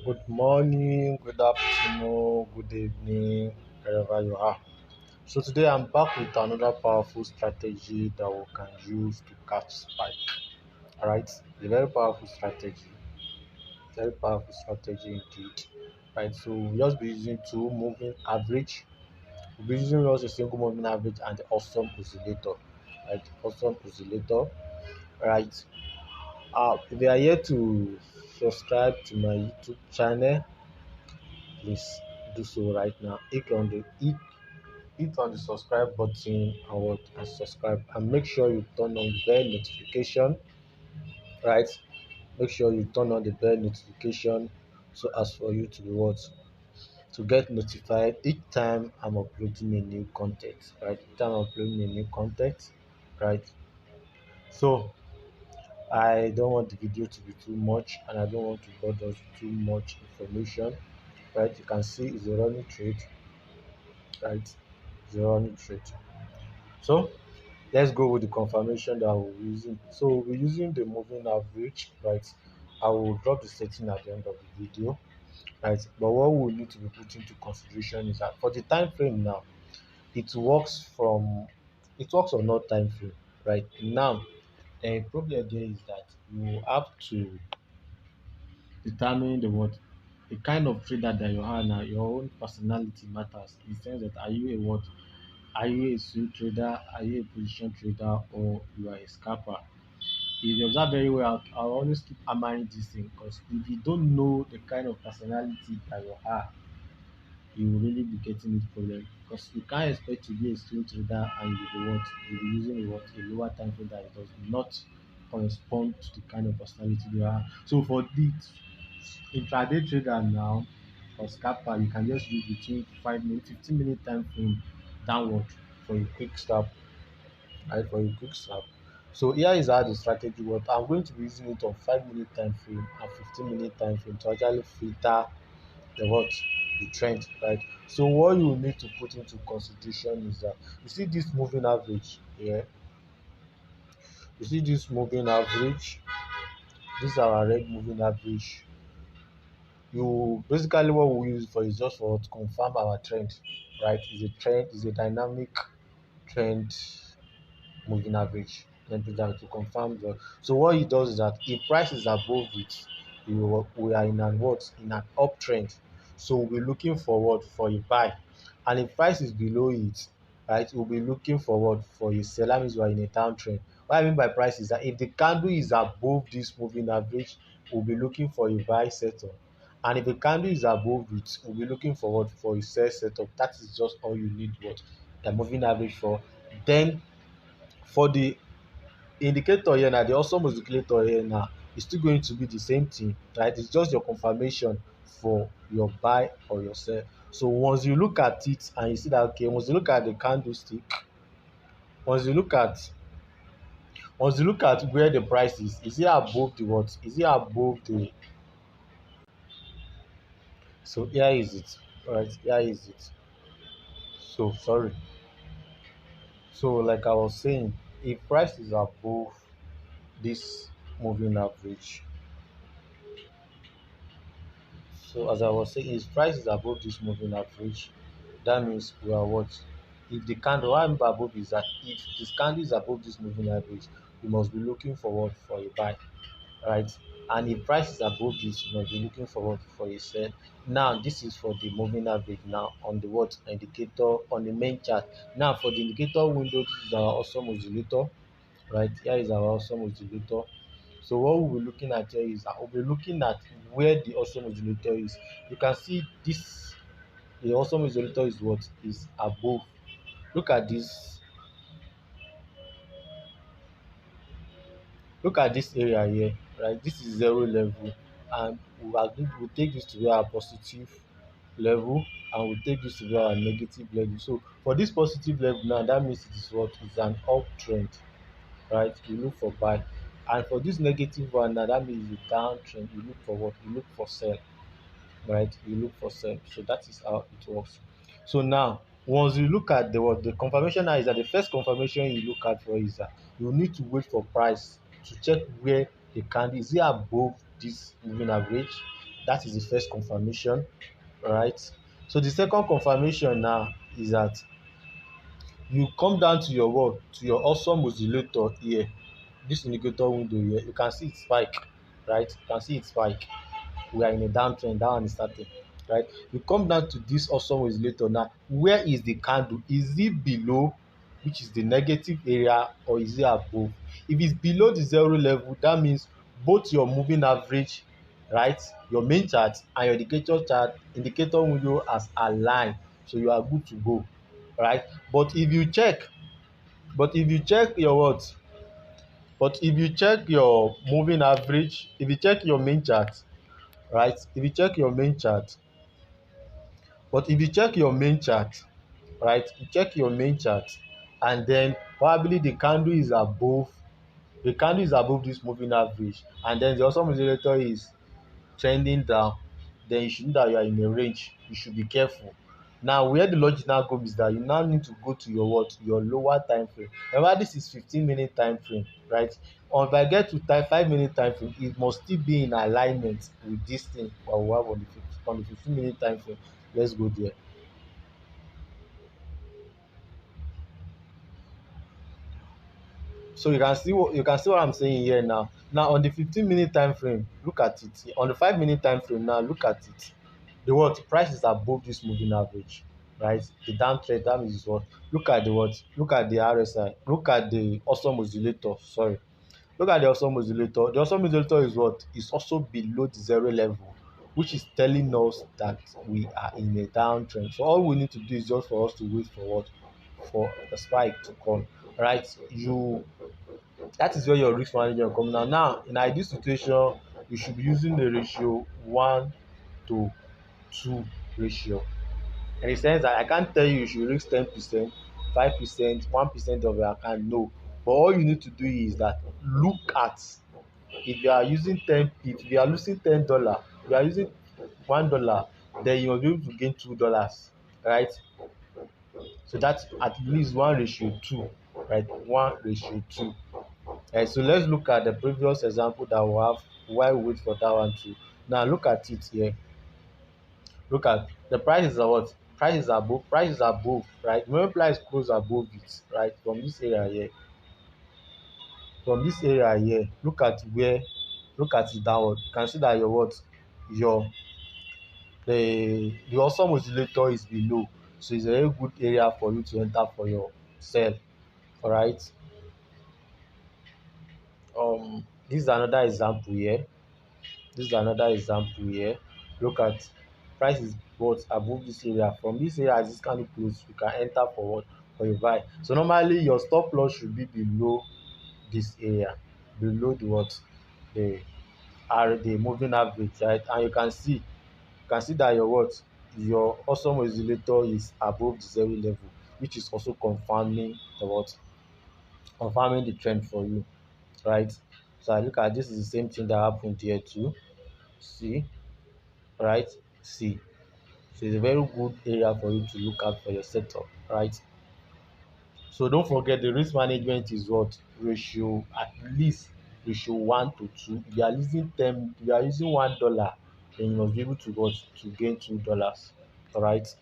Good morning, good afternoon, good evening, wherever you are. So today I'm back with another powerful strategy that we can use to catch spike. Alright, a very powerful strategy indeed. Right, so we'll just be using two moving average. We'll be using just a single moving average and the awesome oscillator. Right, awesome oscillator. Right. If you are here to subscribe to my YouTube channel, please do so right now. Hit on the subscribe button and subscribe, and make sure you turn on bell notification. Right, make sure you turn on the bell notification so as for you to be what to get notified each time I'm uploading a new content. Right, each time I'm uploading a new content. Right, so I don't want the video to be too much, and I don't want to bother us with too much information. Right, you can see it's a running trade. Right, it's a running trade. So let's go with the confirmation that we're using. So we're using the moving average. Right, I will drop the setting at the end of the video. Right, but what we need to be put into consideration is that for the time frame now, it works from it works on no time frame. Right now, the problem there is that you have to determine the kind of trader that you are now. Your own personality matters in the sense that are you a what, are you a swing trader, are you a position trader, or you are a scalper. If you observe very well, I'll always keep hammering this thing, because if you don't know the kind of personality that you are, you will really be getting this problem, because you can't expect to be a swing trader and you'll be using a lower time frame that does not correspond to the kind of personality you are. So for the intraday trader now, or scalper, you can just use between 5 minutes 15-minute time frame downward for a quick stop. Right, for a quick snap. So here is how the strategy works. I'm going to be using it on 5 minute time frame and 15-minute time frame to actually filter the trend. Right. So what you need to put into consideration is that you see this moving average here. You see this moving average. This is our red moving average. You basically what we use for is just for to confirm our trend. Right. Is a trend, is a dynamic trend moving average. Let me that to confirm the. So what it does is that if price is above it, we are in an what, in an uptrend. So we'll be looking forward for a buy, and if price is below it, right, we'll be looking forward for a sell. That means we are in a downtrend. What I mean by price is that if the candle is above this moving average, we'll be looking for a buy setup. And if the candle is above it, we'll be looking forward for a sell setup. That is just all you need what the moving average for. Then for the indicator here now, the awesome indicator here now is still going to be the same thing, right? It's just your confirmation for your buy or your sell. So once you look at it and you see that, okay, once you look at the candlestick, once you look at where the price is it above the what, is it above the, so here is it. Right, here is it. So sorry. So like I was saying, if price is above this moving average, so as I was saying, if price is above this moving average, that means we are what? If the candle, what I mean by above is that if this candle is above this moving average, we must be looking forward for a buy, right? And if price is above this, we must be looking forward for a sell. Now this is for the moving average. Now on the what indicator, on the main chart. Now for the indicator window, this is our awesome oscillator. Right, here is our awesome oscillator. So what we'll be looking at here is that we'll be looking at where the awesome oscillator is. You can see this, the awesome oscillator is what is above. Look at this, look at this area here. Right, this is zero level, and we'll take this to be our positive level, and we'll take this to be our negative level. So for this positive level now, that means it is what is an uptrend. Right, you look for buy, and for this negative one now, that means the downtrend, you look for what, you look for sell. Right, you look for sell. So that is how it works. So now once you look at the what, the confirmation now is that the first confirmation you look at for is that you need to wait for price to check where the candle is it above this moving average. That is the first confirmation. All right. So the second confirmation now is that you come down to your work, to your awesome oscillator here, this indicator window here, you can see it spike, right? You can see it spike. We are in a downtrend, that one is starting, right? You come down to this awesome oscillator now. Where is the candle? Is it below, which is the negative area, or is it above? If it's below the zero level, that means both your moving average, right, your main chart and your indicator window has aligned, so you are good to go, right? But if you check, your what? But if you check your moving average, if you check your main chart, right? If you check your main chart, but if you check your main chart, right? You check your main chart, and then probably the candle is above this moving average, and then the awesome oscillator is trending down, then you should know that you are in a range. You should be careful. Now, where the logic now comes is that you now need to go to your what? Your lower time frame. Remember, this is 15-minute time frame, right? Or if I get to 5-minute time frame, it must still be in alignment with this thing that we have on the 15-minute time frame. Let's go there. So you can see what I'm saying here now. Now on the 15-minute time frame, look at it. On the 5-minute time frame now, look at it. The what? Price is above this moving average, right? The downtrend, that means what? Look at the what? Look at the RSI. Look at the awesome oscillator. Sorry. Look at the awesome oscillator. The awesome oscillator is what? Is also below the zero level, which is telling us that we are in a downtrend. So all we need to do is just for us to wait for what? For the spike to come, right? That is where your risk management come now. Now, in ideal situation, you should be using the ratio 1 to 2 ratio. In the sense that I can't tell you should risk 10%, 5%, 1% of your account. No. But all you need to do is that look at, if you are using 10, if you are losing $10, if you are using $1, then you must be able to gain $2, right? So that's at least 1:2, right? 1:2. So let's look at the previous example that we have while we wait for that one too. Now look at it here. Look at the prices are what? Price is above, right? When price close above it, right? From this area here, look at it downward. You can see that your what? Your the awesome oscillator is below. So it's a very good area for you to enter for your sell. Alright. This is another example here. This is another example here. Look at price is what above this area. From this area, as this candle close, you can enter for what? For your buy. So normally your stop loss should be below this area, below the what? The the moving average, right? And you can see that your what? Your awesome oscillator is above the zero level, which is also confirming the what? Confirming the trend for you, right? So I look at this is the same thing that happened here too. See, right? See. So it's a very good area for you to look at for your setup, right? So don't forget the risk management is what? Ratio, at least ratio 1 to 2. If you are using 10, if you are using $1, then you must be able to what? To gain $2. All right.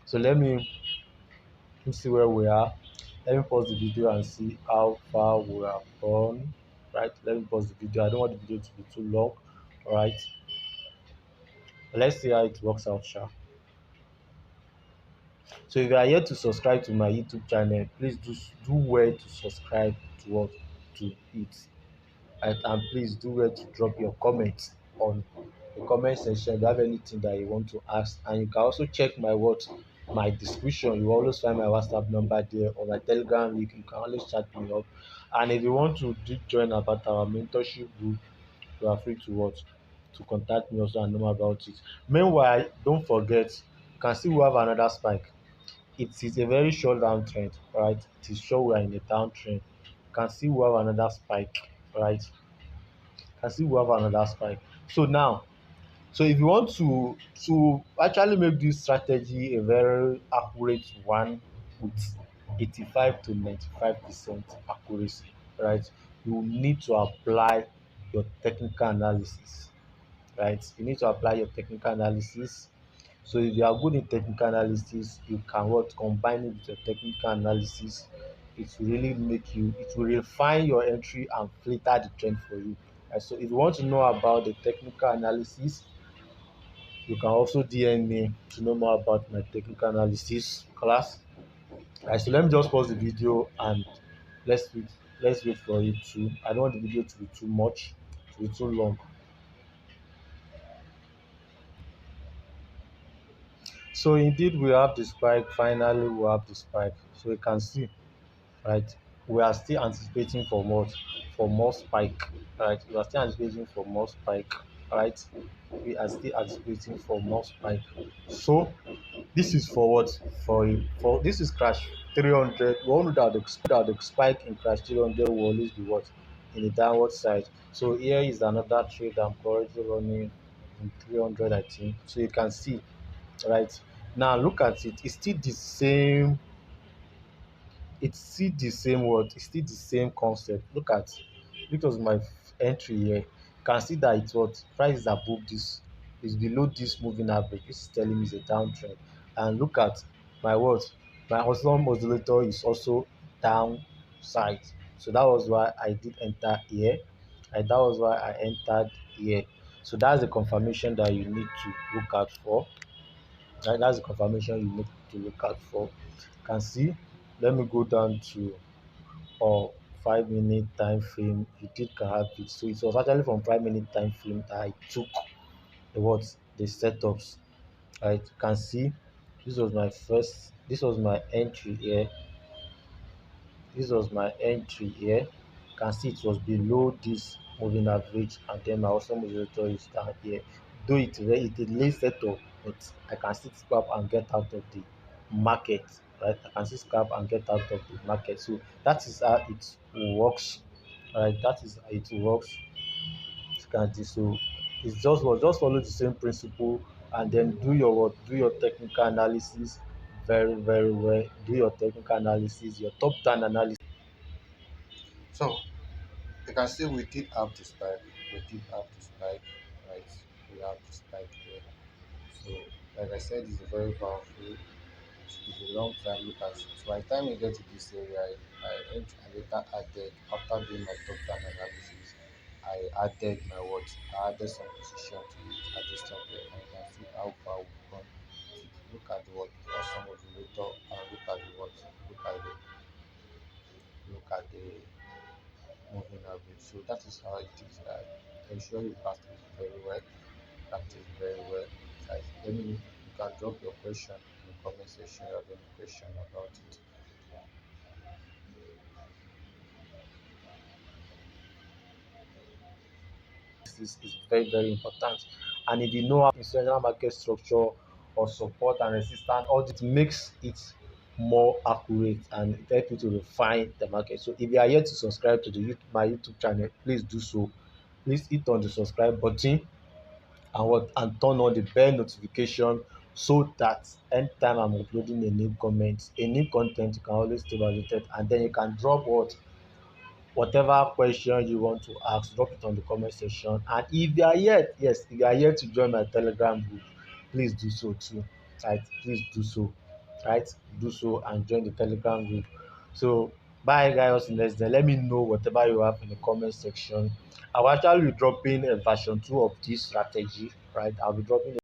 So let me see where we are. Let me pause the video and see how far we have gone. Right. Let me pause the video. I don't want the video to be too long. All right. Let's see how it works out, sha. So if you are yet to subscribe to my YouTube channel, please do well to subscribe to what to it. And please do well to drop your comments on the comment section if you have anything that you want to ask. And you can also check my description. You will always find my WhatsApp number there, or my Telegram link. You can always chat me up. And if you want to join about our mentorship group, you are free to what? To contact me also and know more about it. Meanwhile, don't forget, you can see we have another spike. It is a very short downtrend, right? It is sure we are in a downtrend. You can see we have another spike, right? You can see we have another spike. So now, so if you want to actually make this strategy a very accurate one with 85 to 95% accuracy, right? You need to apply your technical analysis, right? You need to apply your technical analysis. So if you are good in technical analysis, you can what combine it with your technical analysis. It will really make you, it will refine your entry and filter the trend for you. And so if you want to know about the technical analysis, you can also DM me to know more about my technical analysis class. Right, so let me just pause the video and let's wait, let's wait for it to. I don't want the video to be too much, to be too long. So indeed we have the spike. Finally we have the spike. So you can see, right, we are still anticipating for more, for more spike. Right, we are still anticipating for more spike. Right, we are still anticipating for more spike. So this is for what, for this is crash 300. We all know that the spike in crash 300 will always be what, in the downward side. So here is another trade I'm currently running in 300, I think. So you can see, right, now look at it, it's still the same, it's still the same word, it's still the same concept. Look at, it was my entry here. You can see that it's what, price is above this, is below this moving average. This is telling me it's a downtrend. And look at my what, my awesome oscillator is also downside. So that was why I did enter here, and that was why I entered here. So that's the confirmation that you need to look out for. Right, that's the confirmation you need to look out for. You can see, let me go down to or 5 minute time frame. You did can have it. So it was actually from 5 minute time frame that I took the what, the setups. Right, you can see this was my first, this was my entry here, this was my entry here. You can see it was below this moving average, and then my awesome oscillator is down here. Though it delay setup, but I can still scrap and get out of the market. Right, I can still scrap and get out of the market. So that is how it works. Right, that is how it works. You can see, so it's just what, just follow the same principle, and then do your what, do your technical analysis very very well. Do your technical analysis, your top down analysis. So you can see we did have the spike. We did have the spike, right? We have the spike here. So like I said, it's very powerful. It's a long time look at it. So by the time you get to this area, I later added, after doing my top down analysis, I added my what? I added some position to it at this time here, and you can see how far we've gone. Look at the what, awesome oscillator, and look at the what, look at the moving average. So that is how it is. I'm sure you practice very well. Practice very well. Guys, let me, you can drop your question in the comment section. If you have any question about it. This is very very important. And if you know how international market structure or support and resistance, all this makes it more accurate and it helps you to refine the market. So if you are yet to subscribe to the my YouTube channel, please do so. Please hit on the subscribe button and what, and turn on the bell notification, so that anytime I'm uploading a new comment, a new content, you can always stay updated, and then you can drop what, whatever question you want to ask, drop it on the comment section. And if you are yet, yes, if you are yet to join my Telegram group, please do so too. Right, please do so. Right, do so and join the Telegram group. So bye guys, next day. Let me know whatever you have in the comment section. I'll actually be dropping a version 2 of this strategy. Right, I'll be dropping